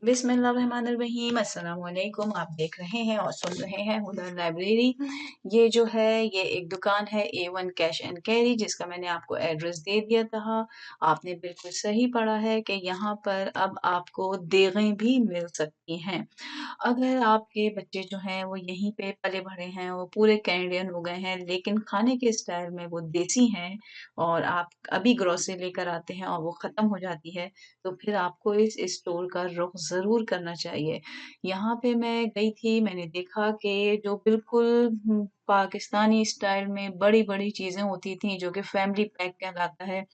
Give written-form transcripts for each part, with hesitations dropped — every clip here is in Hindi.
बिस्मिल्लाहिर्रहमानिर्रहीम अस्सलाम वालेकुम। आप देख रहे हैं और सुन रहे हैं हुदा लाइब्रेरी। ये जो है ये एक दुकान है A1 कैश एंड कैरी, जिसका मैंने आपको एड्रेस दे दिया था। आपने बिल्कुल सही पढ़ा है कि यहाँ पर अब आपको देगें भी मिल सकती हैं। अगर आपके बच्चे जो हैं वो यहीं पे पले-बढ़े हैं, वो पूरे कैनेडियन हो गए हैं, लेकिन खाने के स्टाइल में वो देसी हैं और आप अभी ग्रोसरी लेकर आते हैं और वो ख़त्म हो जाती है, तो फिर आपको इस स्टोर का रुख ज़रूर करना चाहिए। यहाँ पे मैं गई थी, मैंने देखा कि जो बिल्कुल पाकिस्तानी स्टाइल में बड़ी-बड़ी चीज़ें होती थीं, जो कि फैमिली पैक कहलाता है।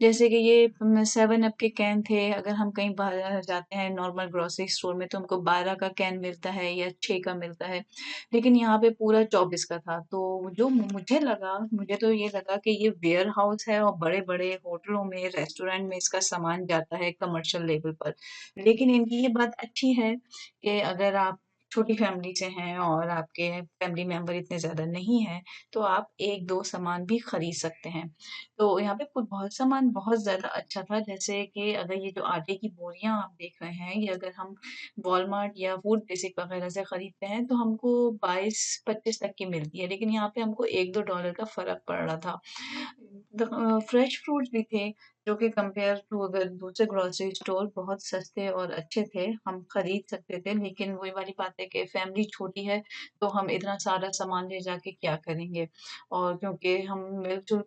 जैसे कि ये 7 अप के कैन थे, अगर हम कहीं बाहर जाते हैं नॉर्मल ग्रोसरी स्टोर में तो हमको 12 का कैन मिलता है या 6 का मिलता है, लेकिन यहाँ पे पूरा 24 का था। तो जो मुझे तो ये लगा कि ये वेयर हाउस है और बड़े-बड़े होटलों में, रेस्टोरेंट में इसका सामान जाता है कमर्शियल लेवल पर। लेकिन इनकी ये बात अच्छी है कि अगर आप छोटी फैमिली से हैं और आपके फैमिली मेंबर इतने ज़्यादा नहीं हैं, तो आप 1-2 सामान भी खरीद सकते हैं। तो यहाँ पे कुछ बहुत सामान बहुत ज़्यादा अच्छा था, जैसे कि अगर ये जो आटे की बोरियाँ आप देख रहे हैं, ये अगर हम वॉलमार्ट या फूड बेसिक वगैरह से खरीदते हैं, तो हमको 22-25 तक की मिलती है, लेकिन यहाँ पे हमको 1-2 डॉलर का फ़र्क पड़ रहा था। फ्रेश फ्रूट्स भी थे, जो कि कंपेयर टू अगर दूसरे ग्रोसरी स्टोर बहुत सस्ते और अच्छे थे, हम खरीद सकते थे, लेकिन वही वाली बात है कि फैमिली छोटी है, तो हम इतना सारा सामान ले जाके क्या करेंगे? और क्योंकि हम मिल-जुल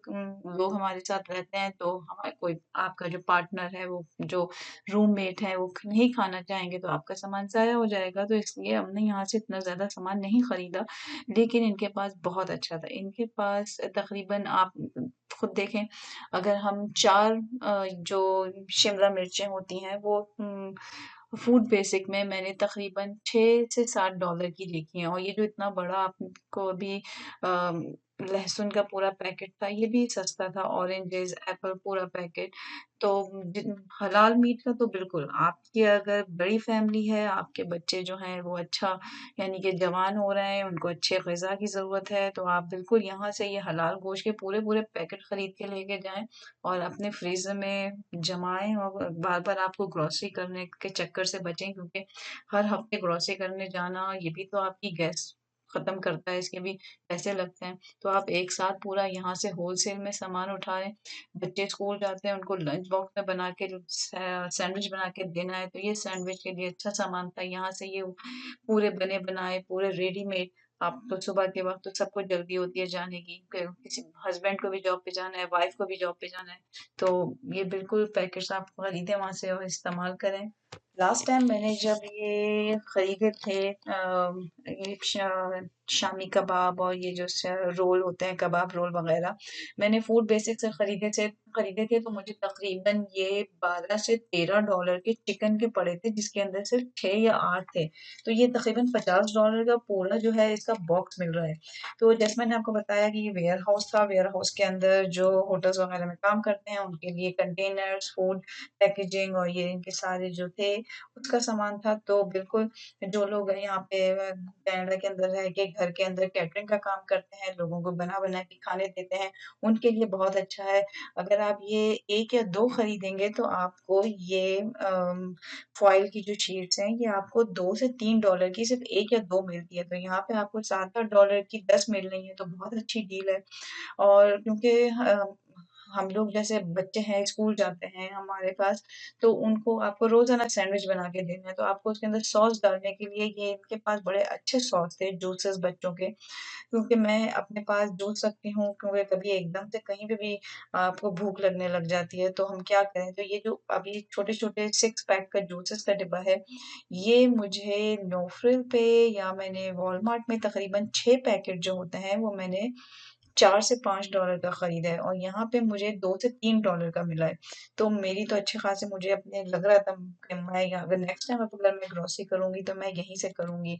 लोग हमारे साथ रहते हैं, तो हमारा कोई आपका जो पार्टनर है, वो जो रूममेट है, वो नहीं खाना चाहेंगे, तो आपका सामान ज़ाया हो जाएगा। तो इसलिए हमने यहाँ से इतना ज़्यादा सामान नहीं खरीदा, लेकिन इनके पास बहुत अच्छा था। इनके पास तकरीबन आप खुद देखें, अगर हम 4 जो शिमला मिर्चें होती हैं, वो फूड बेसिक में मैंने तकरीबन 6 से 7 डॉलर की देखी हैं और ये जो इतना बड़ा आपको अभी लहसुन का पूरा पैकेट था, ये भी सस्ता था, ऑरेंजेस, एप्पल पूरा पैकेट। तो जिन हलाल मीट का तो बिल्कुल, आपकी अगर बड़ी फैमिली है, आपके बच्चे जो हैं वो अच्छा यानी कि जवान हो रहे हैं, उनको अच्छे ग़िज़ा की ज़रूरत है, तो आप बिल्कुल यहाँ से ये हलाल गोश्त के पूरे-पूरे पैकेट खरीद के लेके जाएँ और अपने फ्रीज़र में जमाएँ और बार-बार आपको ग्रोसरी करने के चक्कर से बचें, क्योंकि हर हफ्ते ग्रोसरी करने जाना, ये भी तो आपकी गैस ख़त्म करता है, इसके भी पैसे लगते हैं। तो आप एक साथ पूरा यहाँ से होलसेल में सामान उठा लें। बच्चे स्कूल जाते हैं, उनको लंच बॉक्स में बना के सैंडविच बना के देना है, तो ये सैंडविच के लिए अच्छा सामान था। यहाँ से ये पूरे बने-बनाए, पूरे रेडीमेड, आप तो सुबह के वक़्त तो सबको जल्दी होती है जाने की, किसी हस्बैंड को भी जॉब पे जाना है, वाइफ को भी जॉब पे जाना है, तो ये बिल्कुल पैकेट्स आप खरीदें वहाँ से और इस्तेमाल करें। लास्ट टाइम मैंने जब ये खरीदे थे ये शामी कबाब और ये जो रोल होते हैं, कबाब रोल वग़ैरह, मैंने फूड बेसिक से खरीदे थे, तो मुझे तकरीबन ये 12 से 13 डॉलर के चिकन के पड़े थे, जिसके अंदर सिर्फ़ 6 या 8 थे। तो ये तकरीबन 50 डॉलर का पूरा जो है इसका बॉक्स मिल रहा है। तो जैसे मैंने आपको बताया कि ये वेयर हाउस था, वेयर हाउस के अंदर जो होटल्स वग़ैरह में काम करते हैं, उनके लिए कंटेनर्स, फूड पैकेजिंग और ये इनके सारे जो थे, उसका सामान था। तो बिल्कुल जो लोग यहाँ पे कनाडा के अंदर रह के घर के अंदर कैटरिंग का काम करते हैं, लोगों को बना-बना के खाने देते हैं, उनके लिए बहुत अच्छा है। अगर आप ये 1 या 2 खरीदेंगे तो आपको ये फ़ॉइल की जो शीट्स हैं, ये आपको 2 से 3 डॉलर की सिर्फ़ 1 या 2 मिलती है। तो यहाँ पे आपको 7-8 डॉलर की 10 मिल रही हैं, तो बहुत अच्छी डील है। और क्योंकि हम लोग जैसे बच्चे हैं, स्कूल जाते हैं हमारे पास, तो उनको आपको रोज़ाना सैंडविच बना के देना है, तो आपको उसके अंदर सॉस डालने के लिए ये इनके पास बड़े अच्छे सॉस थे, जूसेस बच्चों के। क्योंकि मैं अपने पास जूस रखती हूँ, क्योंकि कभी एकदम से कहीं पे भी आपको भूख लगने लग जाती है, तो हम क्या करें? तो ये जो अभी छोटे-छोटे 6 पैक का जूसेस का डिब्बा है, ये मुझे नो फ्रिल पे या मैंने वॉलमार्ट में तकरीबन 6 पैकेट जो होते हैं, वो मैंने 4 से 5 डॉलर का खरीदा है और यहाँ पे मुझे 2 से 3 डॉलर का मिला है। तो मेरी तो अच्छे खासे मुझे अपने लग रहा था कि मैं अगर नेक्स्ट टाइम अगर मैं ग्रोसरी करूँगी तो मैं यहीं से करूँगी।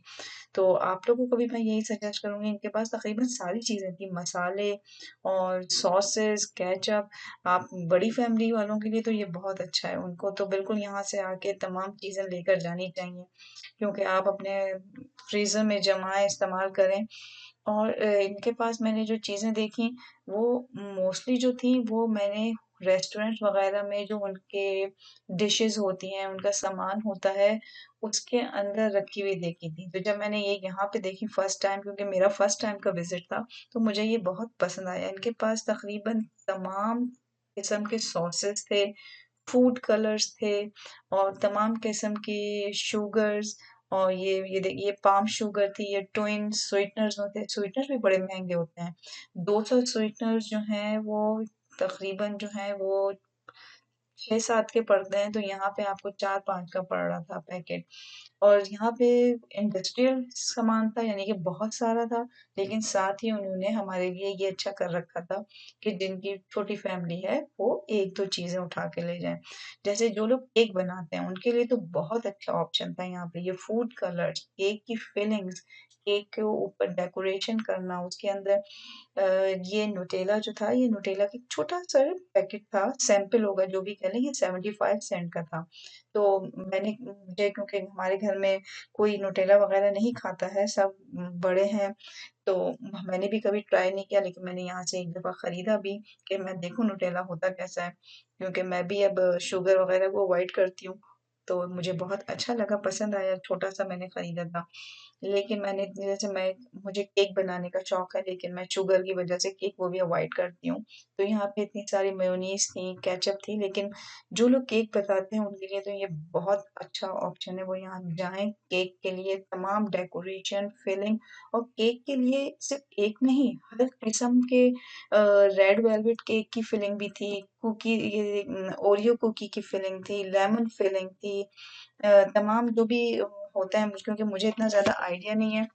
तो आप लोगों को भी मैं यही सजेस्ट करूँगी, इनके पास तकरीबन सारी चीज़ें थी, मसाले और सॉसेस, केचअप। आप बड़ी फैमिली वालों के लिए तो ये बहुत अच्छा है, उनको तो बिल्कुल यहाँ से आके तमाम चीज़ें लेकर जानी चाहिए, क्योंकि आप अपने फ्रीज़र में जमाएँ, इस्तेमाल करें। और इनके पास मैंने जो चीज़ें देखी, वो मोस्टली जो थी वो मैंने रेस्टोरेंट वग़ैरह में जो उनके डिशेज़ होती हैं, उनका सामान होता है, उसके अंदर रखी हुई देखी थी। तो जब मैंने ये यहाँ पे देखी फर्स्ट टाइम, क्योंकि मेरा फर्स्ट टाइम का विज़िट था, तो मुझे ये बहुत पसंद आया। इनके पास तकरीबन तमाम किस्म के सॉसेस थे, फूड कलर्स थे और तमाम किस्म की शुगर्स, और ये पाम शुगर थी, ये ट्विन स्वीटनर्स होते हैं, स्वीटनर्स भी बड़े महँगे होते हैं। 200 स्वीटनर्स जो हैं वो तकरीबन जो हैं वो 6-7 के पड़ते हैं, तो यहाँ पे आपको 4-5 का पड़ रहा था पैकेट। और यहाँ पे इंडस्ट्रियल सामान था, यानी कि बहुत सारा था, लेकिन साथ ही उन्होंने हमारे लिए ये अच्छा कर रखा था कि जिनकी छोटी फैमिली है, वो 1-2 चीज़ें उठा के ले जाएँ। जैसे जो लोग केक बनाते हैं, उनके लिए तो बहुत अच्छा ऑप्शन था यहाँ पे। ये फूड कलर्स, केक की फिलिंग्स, केक के ऊपर डेकोरेशन करना, उसके अंदर ये नुटेला जो था, ये नुटेला का एक छोटा-सा पैकेट था, सैंपल होगा जो भी कह लें, ये 75 सेंट का था। तो मुझे, क्योंकि हमारे घर में कोई नुटेला वगैरह नहीं खाता है, सब बड़े हैं, तो मैंने भी कभी ट्राई नहीं किया, लेकिन मैंने यहाँ से एक दफ़ा खरीदा भी कि मैं देखूँ नुटेला होता कैसा है, क्योंकि मैं भी अब शुगर वगैरह को अवॉइड करती हूँ। तो मुझे बहुत अच्छा लगा, पसंद आया, छोटा-सा मैंने खरीदा था। लेकिन मैंने जैसे मैं मुझे केक बनाने का शौक है, लेकिन मैं शुगर की वज़ह से केक वो भी अवॉइड करती हूँ। तो यहाँ पे इतनी सारी मेयोनीज़ थी, केचअप थी, लेकिन जो लोग केक बनाते हैं उनके लिए तो ये बहुत अच्छा ऑप्शन है, वो यहाँ जाएँ, केक के लिए तमाम डेकोरेशन, फिलिंग, और केक के लिए सिर्फ़ केक नहीं, हर किस्म के रेड वेलवेट केक की फिलिंग भी थी, कुकी ये ओरियो कुकी की फिलिंग थी, लेमन फिलिंग थी, तमाम जो भी होता है, क्योंकि मुझे इतना ज़्यादा आइडिया नहीं है,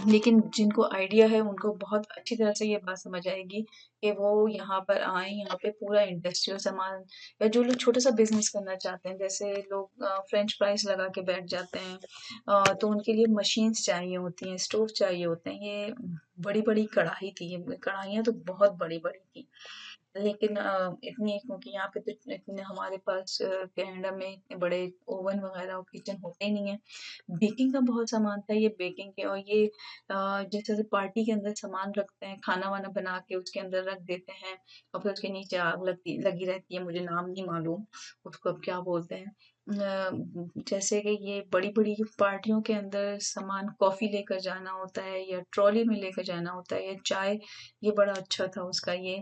लेकिन जिनको आइडिया है उनको बहुत अच्छी तरह से ये बात समझ आएगी कि वो यहाँ पर आएँ, यहाँ पे पूरा इंडस्ट्रियल सामान, या जो लोग छोटा-सा बिज़नेस करना चाहते हैं, जैसे लोग फ्रेंच फ्राइज़ लगा के बैठ जाते हैं, तो उनके लिए मशीन्स चाहिए होती हैं, स्टोव चाहिए होते हैं। ये बड़ी-बड़ी कढ़ाई थी, ये कढ़ाइयाँ तो बहुत बड़ी-बड़ी थी। लेकिन इतनी, क्योंकि यहाँ पे तो इतने हमारे पास कनाडा में इतने बड़े ओवन वगैरह और किचन होते ही नहीं है। बेकिंग का बहुत सामान था, ये बेकिंग के, और ये जैसे पार्टी के अंदर सामान रखते हैं, खाना-वाना बना के उसके अंदर रख देते हैं और फिर उसके नीचे आग लगी रहती है, मुझे नाम नहीं मालूम उसको अब क्या बोलते हैं। जैसे कि ये बड़ी-बड़ी पार्टियों के अंदर सामान कॉफ़ी लेकर जाना होता है या ट्रॉली में लेकर जाना होता है, या चाय, ये बड़ा अच्छा था उसका ये।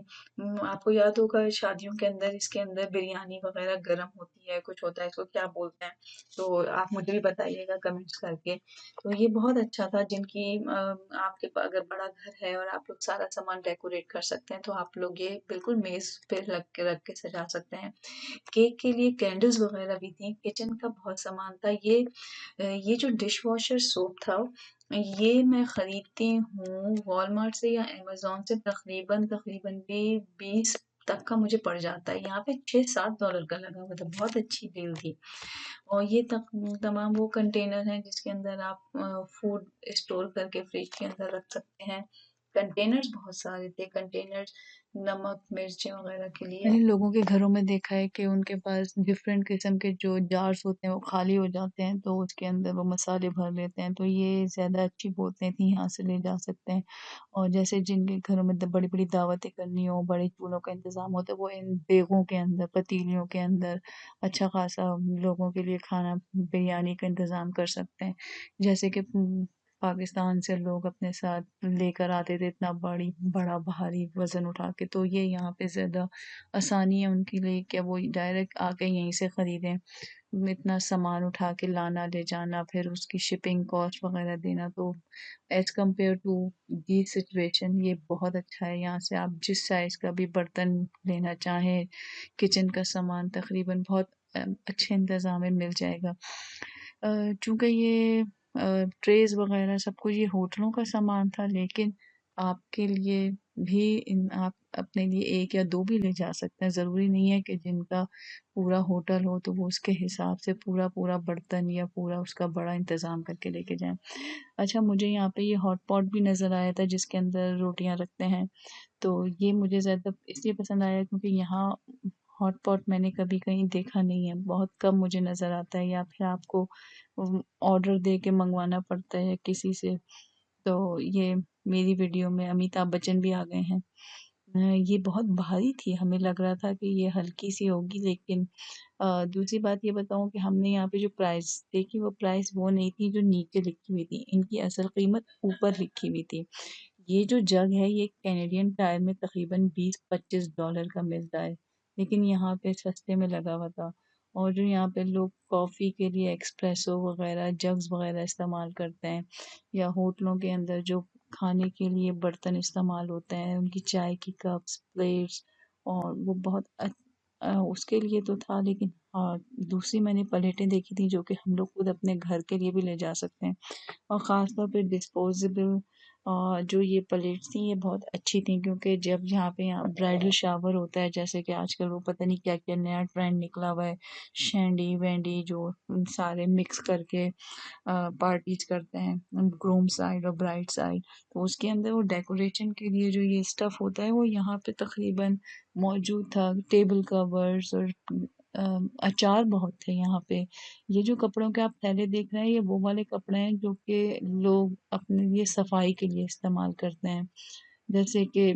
आपको याद होगा शादियों के अंदर इसके अंदर बिरयानी वग़ैरह गरम होती है, कुछ होता है, इसको क्या बोलते हैं? तो आप मुझे भी बताइएगा कमेंट्स करके। तो ये बहुत अच्छा था, जिनकी आपके अगर बड़ा घर है और आप लोग सारा सामान डेकोरेट कर सकते हैं, तो आप लोग ये बिल्कुल मेज़ पे रख के सजा सकते हैं। केक के लिए कैंडल्स वग़ैरह भी थी, किचन का बहुत सामान था। ये जो डिशवॉशर सोप था, ये मैं खरीदती हूँ वॉलमार्ट से या अमेज़न से, तकरीबन भी 20 तक का मुझे पड़ जाता है। यहाँ पे $6-7 का लगा हुआ था, बहुत अच्छी डील थी। और ये तमाम वो कंटेनर हैं जिसके अंदर आप फूड स्टोर करके फ्रिज के अंदर रख सकते हैं। कंटेनर्स बहुत सारे थे, कंटेनर्स नमक, मिर्चें वग़ैरह के लिए। मैंने लोगों के घरों में देखा है कि उनके पास डिफरेंट किस्म के जो जार्स होते हैं वो खाली हो जाते हैं, तो उसके अंदर वो मसाले भर लेते हैं, तो ये ज़्यादा अच्छी बोलते हैं कि यहाँ से ले जा सकते हैं। और जैसे जिनके घरों में बड़ी-बड़ी दावतें करनी हो, बड़े चूल्हों का इंतज़ाम होता है, वो इन देगों के अंदर, पतीलियों के अंदर अच्छा खासा लोगों के लिए खाना, बिरयानी का इंतज़ाम कर सकते हैं। जैसे कि पाकिस्तान से लोग अपने साथ लेकर आते थे इतना बड़ा भारी वज़न उठा के, तो ये यहाँ पे ज़्यादा आसानी है उनके लिए कि वो डायरेक्ट आके यहीं से खरीदें। इतना सामान उठा के लाना, ले जाना, फिर उसकी शिपिंग कॉस्ट वग़ैरह देना, तो एज़ कम्पेयर टू ये सिचुएशन ये बहुत अच्छा है। यहाँ से आप जिस साइज़ का भी बर्तन लेना चाहें, किचन का सामान तकरीबन बहुत अच्छे इंतज़ाम में मिल जाएगा। चूँकि ये ट्रेज़ वग़ैरह सब कुछ ये होटलों का सामान था, लेकिन आपके लिए भी आप अपने लिए 1 या 2 भी ले जा सकते हैं। ज़रूरी नहीं है कि जिनका पूरा होटल हो तो वो उसके हिसाब से पूरा-पूरा बर्तन या पूरा उसका बड़ा इंतज़ाम करके लेके जाएँ। अच्छा, मुझे यहाँ पे ये हॉट पॉट भी नज़र आया था जिसके अंदर रोटियाँ रखते हैं। तो ये मुझे ज़्यादा इसलिए पसंद आया क्योंकि यहाँ हॉट पॉट मैंने कभी कहीं देखा नहीं है, बहुत कम मुझे नज़र आता है, या फिर आपको ऑर्डर दे के मँगवाना पड़ता है किसी से। तो ये मेरी वीडियो में अमिताभ बच्चन भी आ गए हैं। ये बहुत भारी थी, हमें लग रहा था कि ये हल्की-सी होगी, लेकिन दूसरी बात ये बताऊँ कि हमने यहाँ पे जो प्राइस देखी, वो प्राइस वो नहीं थी जो नीचे लिखी हुई थी, इनकी असल कीमत ऊपर लिखी हुई थी। ये जो जग है ये कैनेडियन टायर में तकरीबन 20-25 डॉलर का मिलता है, लेकिन यहाँ पे सस्ते में लगा हुआ था। और जो यहाँ पे लोग कॉफ़ी के लिए एस्प्रेसो वगैरह जग्स वगैरह इस्तेमाल करते हैं, या होटलों के अंदर जो खाने के लिए बर्तन इस्तेमाल होते हैं, उनकी चाय की कप्स, प्लेट्स, और वो बहुत उसके लिए तो था, लेकिन हाँ, दूसरी मैंने प्लेटें देखी थी जो कि हम लोग खुद अपने घर के लिए भी ले जा सकते हैं। और ख़ास तौर पे डिस्पोजेबल जो ये प्लेट्स थी ये बहुत अच्छी थी, क्योंकि जब यहाँ ब्राइडल शावर होता है, जैसे कि आजकल वो पता नहीं क्या-क्या नया ट्रेंड निकला हुआ है, शैंडी-वैंडी जो सारे मिक्स करके पार्टीज़ करते हैं, ग्रूम साइड और ब्राइड साइड, तो उसके अंदर वो डेकोरेशन के लिए जो ये स्टफ़ होता है वो यहाँ पे तकरीबन मौजूद था। टेबल कवर्स और अचार बहुत थे यहाँ पे। ये जो कपड़ों के आप थैले देख रहे हैं ये वो वाले कपड़े हैं जो कि लोग अपने लिए सफाई के लिए इस्तेमाल करते हैं। जैसे कि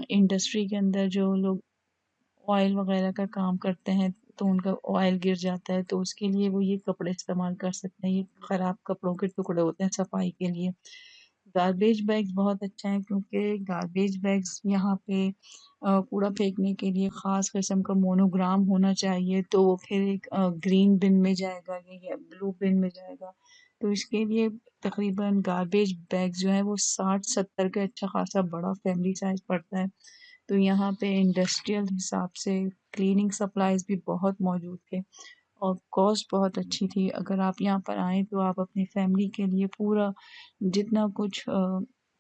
इंडस्ट्री के अंदर जो लोग ऑयल वगैरह का काम करते हैं, तो उनका ऑयल गिर जाता है, तो उसके लिए वो ये कपड़े इस्तेमाल कर सकते हैं। ये खराब कपड़ों के टुकड़े होते हैं सफाई के लिए। गार्बेज बैग्स बहुत अच्छा है, क्योंकि गार्बेज बैग्स यहाँ पे कूड़ा फेंकने के लिए ख़ास किस्म का मोनोग्राम होना चाहिए, तो वो फिर एक ग्रीन बिन में जाएगा या ब्लू बिन में जाएगा। तो इसके लिए तकरीबन गार्बेज बैग जो है वो 60-70 का अच्छा खासा बड़ा फैमिली साइज़ पड़ता है। तो यहाँ पे इंडस्ट्रियल हिसाब से क्लीनिंग सप्लाईज़ भी बहुत मौजूद थे, और कॉस्ट बहुत अच्छी थी। अगर आप यहाँ पर आएँ तो आप अपनी फैमिली के लिए पूरा जितना कुछ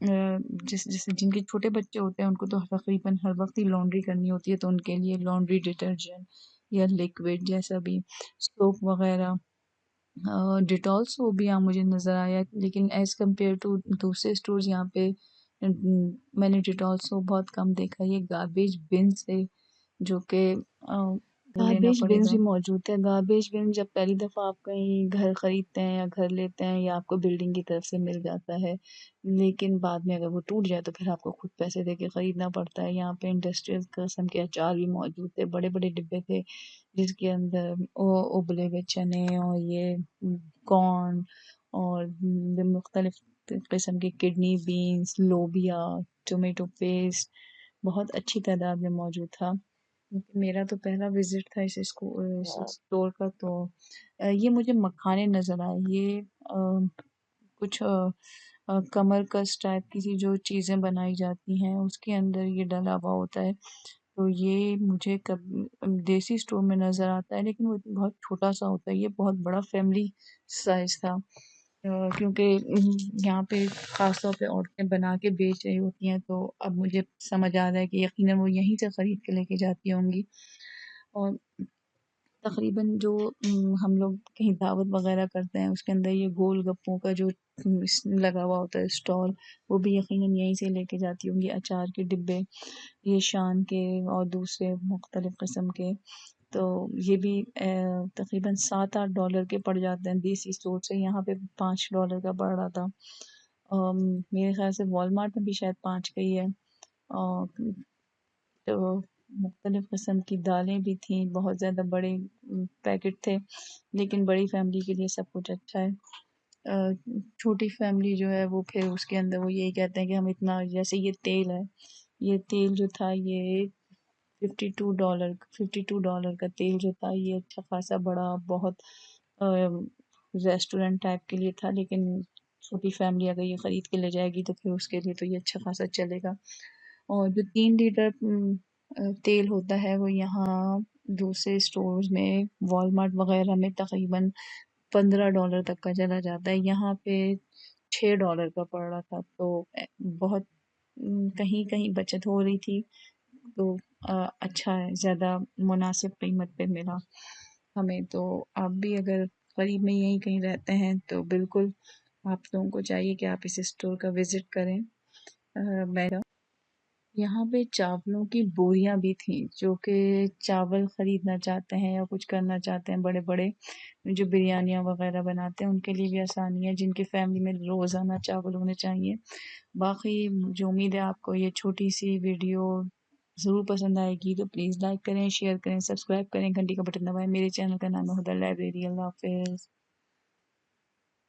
जैसे जिनके छोटे बच्चे होते हैं उनको तो तकरीबन हर वक़्त ही लॉन्ड्री करनी होती है, तो उनके लिए लॉन्ड्री डिटर्जेंट या लिक्विड जैसा भी सोप वग़ैरह, डेटॉल सोप भी यहाँ मुझे नज़र आया, लेकिन एज़ कम्पेयर टू दूसरे स्टोर्स यहाँ पे मैंने डेटॉल सोप बहुत कम देखा। ये गार्बेज बिन से जो कि वो लेना गार्बेज बिन्स भी पड़ेगा। मौजूद है। गार्बेज बिन जब पहली दफ़ा आप कहीं घर खरीदते हैं या घर लेते हैं या आपको बिल्डिंग की तरफ से मिल जाता है, लेकिन बाद में अगर वो टूट जाए तो फिर आपको खुद पैसे देके खरीदना पड़ता है। यहाँ पे इंडस्ट्रियल किस्म के अचार भी मौजूद थे, बड़े-बड़े डिब्बे थे जिसके अंदर उबले हुए चने और ये कॉर्न और मुख्तलिफ किस्म के किडनी बीन्स, लोबिया, टोमेटो पेस्ट बहुत अच्छी तादाद में मौजूद था। क्योंकि मेरा तो पहला विज़िट था इस स्टोर का, तो ये मुझे मखाने नज़र आए। ये कुछ कमर कस टाइप की सी जो चीज़ें बनाई जाती हैं उसके अंदर ये डला हुआ होता है। तो ये मुझे देसी स्टोर में नज़र आता है, लेकिन वो बहुत छोटा-सा होता है, ये बहुत बड़ा फैमिली साइज़ था। क्योंकि यहाँ पे ख़ास तौर पे औरतें बना के बेच रही होती हैं, तो अब मुझे समझ आ रहा है कि यकीनन वो यहीं से खरीद के लेके जाती होंगी। और तकरीबन जो हम लोग कहीं दावत वगैरह करते हैं उसके अंदर ये गोलगप्पों का जो लगा हुआ होता है स्टॉल, वो भी यकीनन यहीं से लेके जाती होंगी। अचार के डिब्बे, ये शान के और दूसरे मुख्तलिफ किस्म के, तो ये भी तकरीबन 7-8 डॉलर के पड़ जाते हैं देसी स्टोर से, यहाँ पे 5 डॉलर का पड़ रहा था। मेरे ख्याल से वॉलमार्ट में भी शायद 5 का ही है। तो मुख्तलिफ किस्म की दालें भी थीं, बहुत ज़्यादा बड़े पैकेट थे, लेकिन बड़ी फैमिली के लिए सब कुछ अच्छा है। छोटी फैमिली जो है वो फिर उसके अंदर वो यही कहते हैं कि हम इतना, जैसे ये तेल है, ये तेल जो था ये 52 डॉलर का तेल जो था ये अच्छा खासा बड़ा बहुत रेस्टोरेंट टाइप के लिए था, लेकिन छोटी फैमिली अगर ये ख़रीद के ले जाएगी तो फिर उसके लिए तो ये अच्छा खासा चलेगा। और जो 3 लीटर तेल होता है वो यहाँ दूसरे स्टोर्स में वॉलमार्ट वगैरह में तकरीबन 15 डॉलर तक का चला जाता है, यहाँ पे 6 डॉलर का पड़ रहा था, तो बहुत कहीं-कहीं बचत हो रही थी, तो अच्छा है, ज़्यादा मुनासिब कीमत पे मिला हमें। तो आप भी अगर करीब में यहीं कहीं रहते हैं तो बिल्कुल आप लोगों को चाहिए कि आप इस स्टोर का विज़िट करें। मैं यहाँ पे चावलों की बोरियां भी थी, जो कि चावल खरीदना चाहते हैं या कुछ करना चाहते हैं, बड़े बड़े जो बिरयानियाँ वगैरह बनाते हैं उनके लिए भी आसानी है, जिनकी फैमिली में रोज़ाना चावल होने चाहिए। बाकी जो उम्मीद है आपको ये छोटी सी वीडियो ज़रूर पसंद आएगी, तो प्लीज़ लाइक करें, शेयर करें, सब्सक्राइब करें, घंटी का बटन दबाएँ। मेरे चैनल का नाम है हुदा लाइब्रेरी। अल्लाह हाफ़िज़।